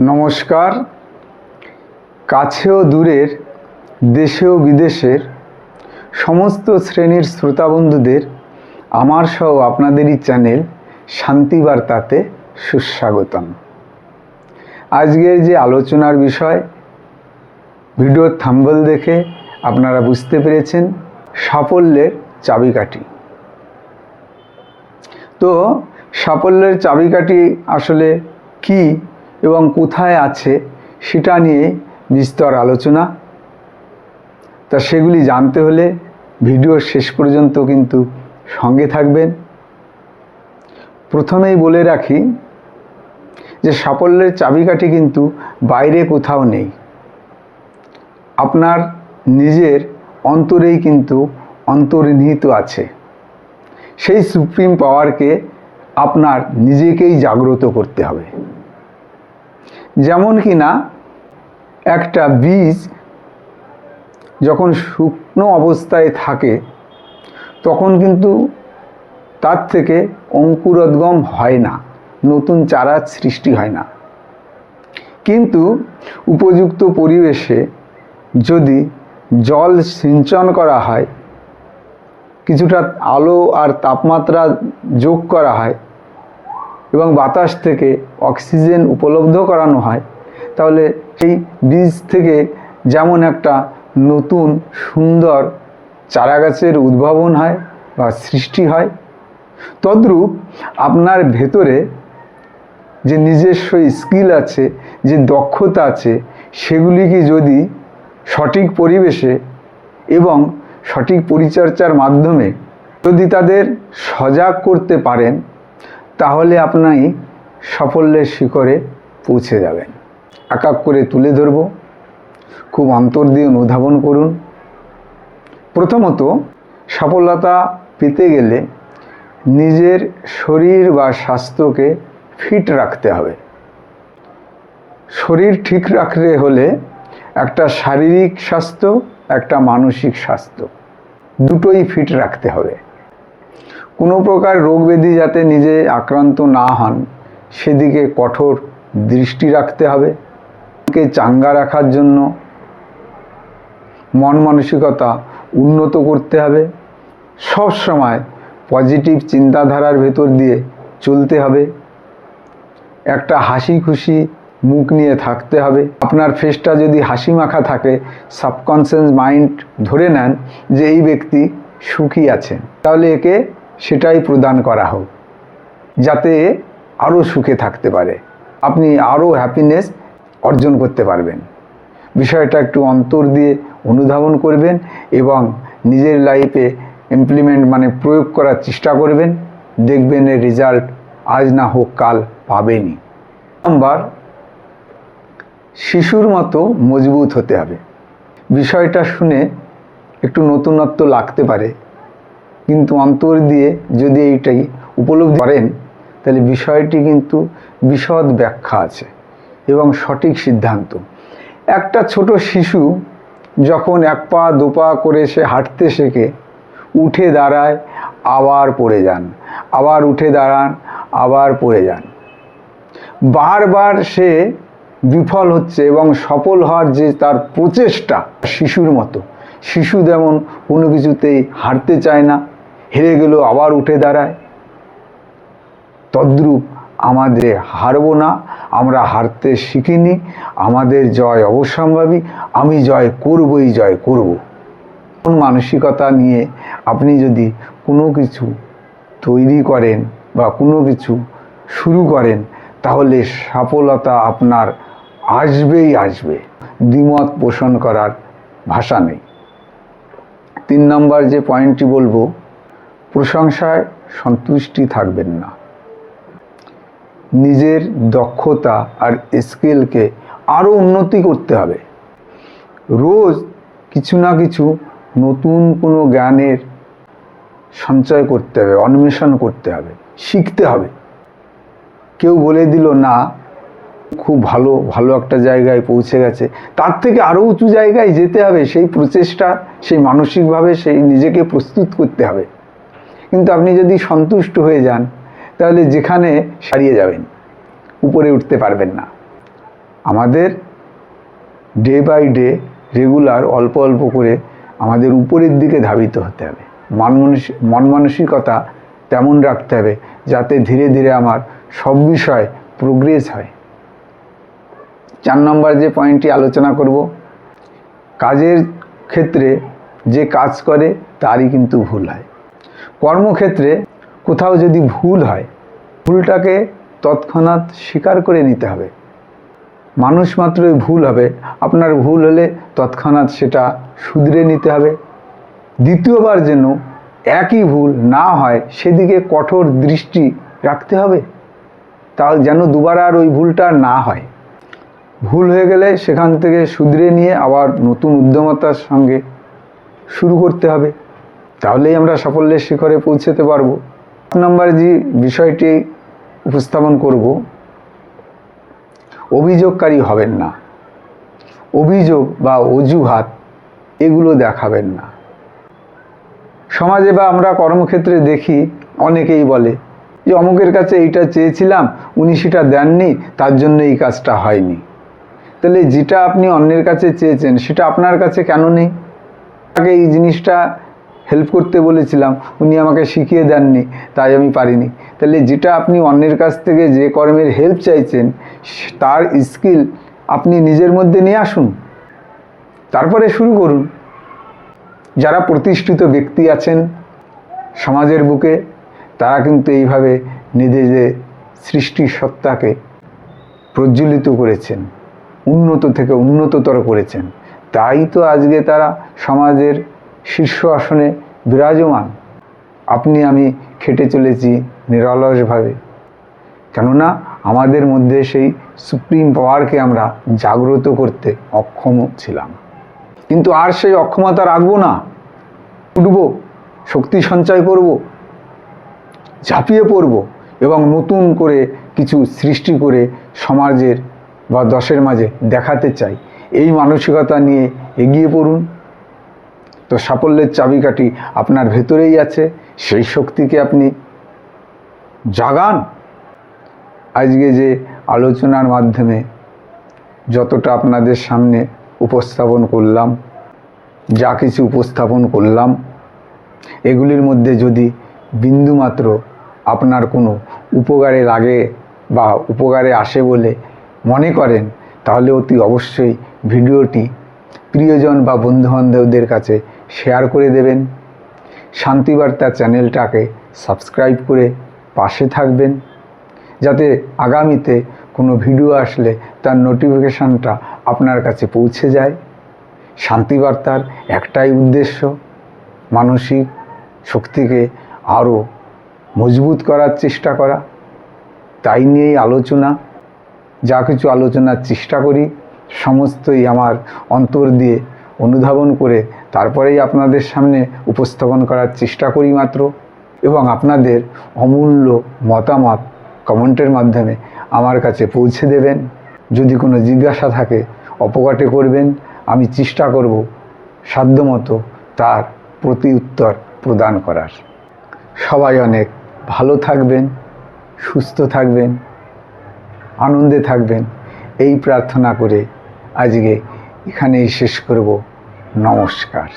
নমস্কার। কাছে ও দূরের, দেশে ও বিদেশের সমস্ত শ্রেণীর শ্রোতা বন্ধুদের আমার সহ আপনাদেরই চ্যানেল শান্তিবার্তাতে সুস্বাগতম। আজকের যে আলোচনার বিষয়, ভিডিওর থাম্বনেল দেখে আপনারা বুঝতে পেরেছেন, সাফল্যের চাবিকাঠি। তো সাফল্যের চাবিকাঠি আসলে কি এবং কোথায় আছে সেটা নিয়ে বিস্তর আলোচনা। তা সেগুলি জানতে হলে ভিডিওর শেষ পর্যন্ত কিন্তু সঙ্গে থাকবেন। প্রথমেই বলে রাখি যে সাফল্যের চাবিকাঠি কিন্তু বাইরে কোথাও নেই, আপনার নিজের অন্তরেই কিন্তু অন্তর্নিহিত আছে। সেই সুপ্রিম পাওয়ারকে আপনার নিজেকেই জাগ্রত করতে হবে। যেমন কি না, একটা বীজ যখন শুকনো অবস্থায় থাকে তখন কিন্তু তার থেকে অঙ্কুরোদ্গম হয় না, নতুন চারা সৃষ্টি হয় না। কিন্তু উপযুক্ত পরিবেশে যদি জল সিঞ্চন করা হয়, কিছুটা আলো আর তাপমাত্রা যোগ করা হয় এবং বাতাস থেকে অক্সিজেন উপলব্ধ করানো হয়, তাহলে সেই বীজ থেকে যেমন একটা নতুন সুন্দর চারাগাছের উদ্ভাবন হয় বা সৃষ্টি হয়, তদ্রূপ আপনার ভেতরে যে নিজস্ব স্কিল আছে, যে দক্ষতা আছে, সেগুলিকে যদি সঠিক পরিবেশে এবং সঠিক পরিচর্যার মাধ্যমে যদি তাদের সজাগ করতে পারেন, তাহলে আপনি সাফল্যের শিখরে পৌঁছে যাবেন। এক এক করে তুলে ধরব, খুব অন্তর দিয়ে অনুধাবন করুন। প্রথমত, সফলতা পেতে গেলে নিজের শরীর বা স্বাস্থ্যকে ফিট রাখতে হবে। শরীর ঠিক রাখতে হলে একটা শারীরিক স্বাস্থ্য, একটা মানসিক স্বাস্থ্য, দুটোই ফিট রাখতে হবে। কোনো প্রকার রোগ ব্যাধি যাতে নিজে আক্রান্ত না হন, সেদিকে কঠোর দৃষ্টি রাখতে হবে। কে চাঙ্গা রাখার জন্য মন মানসিকতা উন্নত করতে হবে। সব সময় পজিটিভ চিন্তাধারার ভেতর দিয়ে চলতে হবে। একটা হাসি খুশি মুখ নিয়ে থাকতে হবে। আপনার ফেসটা যদি হাসি মাখা থাকে, সাবকনসিয়াস মাইন্ড ধরে নেন যে এই ব্যক্তি সুখী আছেন, তাহলে একে সেটাই প্রদান করা হোক, যাতে আরও সুখে থাকতে পারে, আপনি আরও হ্যাপিনেস অর্জন করতে পারবেন। বিষয়টা একটু অন্তর দিয়ে অনুধাবন করবেন এবং নিজের লাইফে প্রয়োগ করার চেষ্টা করবেন। দেখবেন এর রেজাল্ট আজ না হোক কাল পাবেনই। নাম্বার, শিশুর মতো মজবুত হতে হবে। বিষয়টা শুনে একটু নতুনত্ব লাগতে পারে, কিন্তু অন্তর দিয়ে যদি এইটাই উপলব্ধি করেন, তাহলে বিষয়টি কিন্তু বিশদ ব্যাখ্যা আছে এবং সঠিক সিদ্ধান্ত। একটা ছোট শিশু যখন এক পা দু পা করে সে হাঁটতে শেখে, উঠে দাঁড়ায়, আবার পড়ে যান, আবার উঠে দাঁড়ান, আবার পড়ে যান, বারবার সে বিফল হচ্ছে এবং সফল হওয়ার যে তার প্রচেষ্টা, শিশুর মতো। শিশু যেমন কোনো কিছুতেই হারতে চায় না, হেরে গেলেও আবার উঠে দাঁড়ায়, তদ্রূপ আমাদের হারবো না, আমরা হারতে শিখিনি, আমাদের জয় অবশ্যম্ভাবী, আমি জয় করবই, জয় করব। কোন মানসিকতা নিয়ে আপনি যদি কোনো কিছু তৈরি করেন বা কোনো কিছু শুরু করেন, তাহলে সফলতা আপনার আসবেই আসবে, দ্বিমত পোষণ করার ভাষা নেই। 3 নম্বর যে পয়েন্টটি বলবো, প্রশংসায় সন্তুষ্টি থাকবেন না। নিজের দক্ষতা আর স্কিলকে আরও উন্নতি করতে হবে। রোজ কিছু না কিছু নতুন কোনো জ্ঞানের সঞ্চয় করতে হবে, অন্বেষণ করতে হবে, শিখতে হবে। কেউ বলে দিল না, খুব ভালো ভালো একটা জায়গায় পৌঁছে গেছে, তার থেকে আরও উঁচু জায়গায় যেতে হবে, সেই প্রচেষ্টা, সেই মানসিকভাবে সেই নিজেকে প্রস্তুত করতে হবে। কিন্তু আপনি যদি সন্তুষ্ট হয়ে যান, তাহলে যেখানে হারিয়ে যাবেন, উপরে উঠতে পারবেন না। আমাদের ডে বাই ডে রেগুলার অল্প অল্প করে আমাদের উপরের দিকে ধাবিত হতে হবে। মন মানসিকতা তেমন রাখতে হবে যাতে ধীরে ধীরে আমার সব বিষয় প্রোগ্রেস হয়। 4 নম্বর যে পয়েন্টটি আলোচনা করব, কাজের ক্ষেত্রে যে কাজ করে তারই কিন্তু ভুল হয়। কর্মক্ষেত্রে কোথাও যদি ভুল হয়, ভুলটাকে তৎক্ষণাৎ স্বীকার করে নিতে হবে। মানুষ মাত্রই ভুল হবে, আপনার ভুল হলে তৎক্ষণাৎ সেটা শুধরে নিতে হবে। দ্বিতীয়বার যেন একই ভুল না হয় সেদিকে কঠোর দৃষ্টি রাখতে হবে, তা যেন দুবার আর ওই ভুলটা না হয়। ভুল হয়ে গেলে সেখান থেকে শুধরে নিয়ে আবার নতুন উদ্যমতার সঙ্গে শুরু করতে হবে, তাহলেই আমরা সাফল্যের শিখরে পৌঁছতে পারবো। 8 নম্বর যে বিষয়টি উপস্থাপন করব, অভিযোগকারী হবেন না। অভিযোগ বা অজুহাত এগুলো দেখাবেন না। সমাজে বা আমরা কর্মক্ষেত্রে দেখি অনেকেই বলে যে অমুকের কাছে এইটা চেয়েছিলাম, উনি সেটা দেননি, তার জন্য এই কাজটা হয়নি। তাহলে যেটা আপনি অন্যের কাছে চেয়েছেন সেটা আপনার কাছে কেন নেই? তাকে এই জিনিসটা হেল্প করতে বলেছিলাম, উনি আমাকে শিখিয়ে দেননি, তাই আমি পারিনি। তাহলে যেটা আপনি অন্যের কাছ থেকে যে কর্মের হেল্প চাইছেন তার স্কিল আপনি নিজের মধ্যে নিয়ে আসুন, তারপরে শুরু করুন। যারা প্রতিষ্ঠিত ব্যক্তি আছেন সমাজের বুকে, তারা কিন্তু এইভাবে নিজেদের সৃষ্টি সত্তাকে প্রজ্বলিত করেছেন, উন্নত থেকে উন্নততর করেছেন। তাই তো আজকে তারা সমাজের শীর্ষ আসনে বিরাজমান। আপনি আমি খেটে চলেছি নিরলসভাবে, কেননা আমাদের মধ্যে সেই সুপ্রিম পাওয়ারকে আমরা জাগ্রত করতে অক্ষম ছিলাম। কিন্তু আর সেই অক্ষমতা রাখবো না, উঠব, শক্তি সঞ্চয় করব, ঝাঁপিয়ে পড়ব এবং নতুন করে কিছু সৃষ্টি করে সমাজের বা দশের মাঝে দেখাতে চাই। এই মানসিকতা নিয়ে এগিয়ে পড়ুন। তো সাফল্যের চাবিকাঠি আপনার ভেতরেই আছে, সেই শক্তিকে আপনি জাগান। আজকে যে আলোচনার মাধ্যমে যতটা আপনাদের সামনে উপস্থাপন করলাম, যা কিছু উপস্থাপন করলাম, এগুলির মধ্যে যদি বিন্দুমাত্র আপনার কোনো উপকারে লাগে বা উপকারে আসে বলে মনে করেন, তাহলে অতি অবশ্যই ভিডিওটি প্রিয়জন বা বন্ধুবান্ধবদের কাছে শেয়ার করে দেবেন। শান্তিবার্তা চ্যানেলটাকে সাবস্ক্রাইব করে পাশে থাকবেন, যাতে আগামীতে কোনো ভিডিও আসলে তার নোটিফিকেশানটা আপনার কাছে পৌঁছে যায়। শান্তিবার্তার একটাই উদ্দেশ্য, মানসিক শক্তিকে আরও মজবুত করার চেষ্টা করা। তাই নিয়েই আলোচনা, যা কিছু আলোচনার চেষ্টা করি সমস্তই আমার অন্তর দিয়ে অনুধাবন করে তারপরেই আপনাদের সামনে উপস্থাপন করার চেষ্টা করি মাত্র। এবং আপনাদের অমূল্য মতামত কমেন্টের মাধ্যমে আমার কাছে পৌঁছে দেবেন। যদি কোনো জিজ্ঞাসা থাকে অপঘটে করবেন, আমি চেষ্টা করব সাধ্যমতো তার প্রতি উত্তর প্রদান করার। সবাই অনেক ভালো থাকবেন, সুস্থ থাকবেন, আনন্দে থাকবেন, এই প্রার্থনা করে আজকে এখানেই শেষ করব। নমস্কার।